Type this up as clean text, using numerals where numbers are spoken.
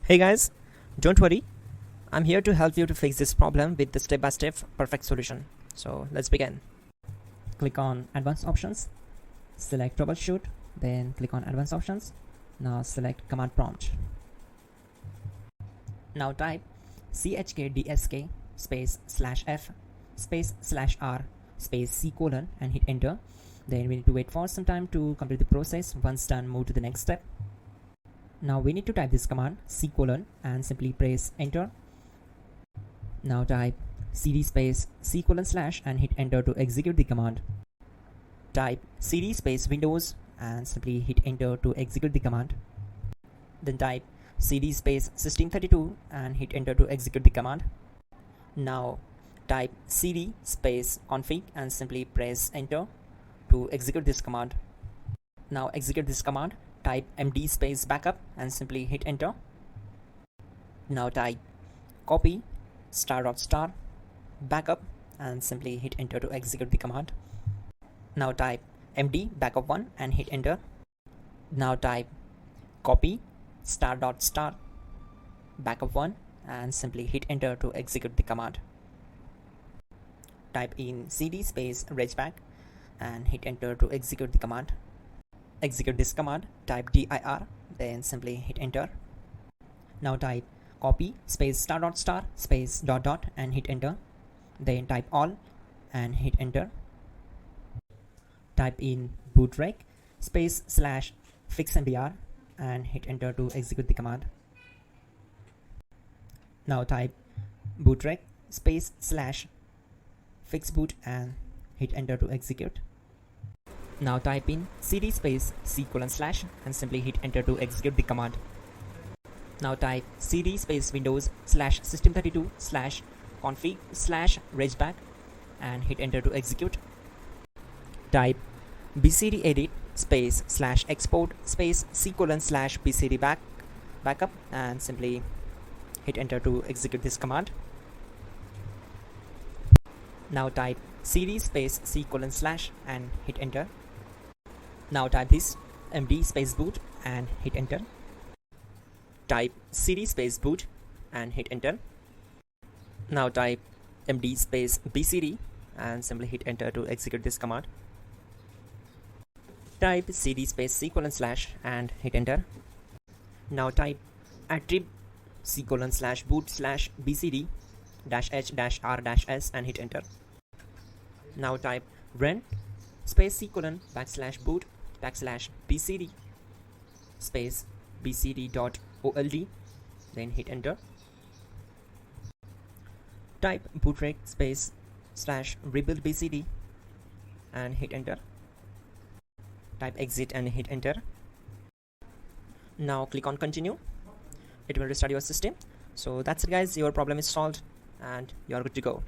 Hey guys, don't worry, I'm here to help you to fix this problem with the step-by-step perfect solution. So let's begin. Click on Advanced Options, select Troubleshoot, then click on Advanced Options. Now select Command Prompt. Now type chkdsk space /f space /r space c colon and hit enter. Then we need to wait for some time to complete the process. Once done, move to the next step. Now we need to type this command c colon and simply press enter. Now type cd space c colon / and hit enter to execute the command. Type cd space windows and simply hit enter to execute the command. Then type cd space system32 and hit enter to execute the command. Now type cd space config and simply press enter to execute this command. Now execute this command. Type md space backup and simply hit enter. Now type copy ** backup and simply hit enter to execute the command. Now type md backup1 and hit enter. Now type copy ** backup1 and simply hit enter to execute the command. Type in cd space regback and hit enter to execute the command. Execute this command, type dir, then simply hit enter. Now type copy space ** space ... and hit enter. Then type all and hit enter. Type in bootrec space /fixmdr and hit enter to execute the command. Now type bootrec space /fixboot and hit enter to execute. Now type in cd space c colon / and simply hit enter to execute the command. Now type cd space windows /system32 /config /regback and hit enter to execute. Type bcd edit space /export space c colon /bcd backup and simply hit enter to execute this command. Now type cd space c colon / and hit enter. Now type this md space boot and hit enter. Type cd space boot and hit enter. Now type md space bcd and simply hit enter to execute this command. Type cd space c colon / and hit enter. Now type attrib c colon /boot /bcd -h -r -s and hit enter. Now type run space c colon /boot /bcd space bcd.old, then hit enter. Type bootrec space /rebuild bcd and hit enter. Type exit and hit enter. Now click on continue. It will restart your system. So that's it guys, your problem is solved and you're good to go.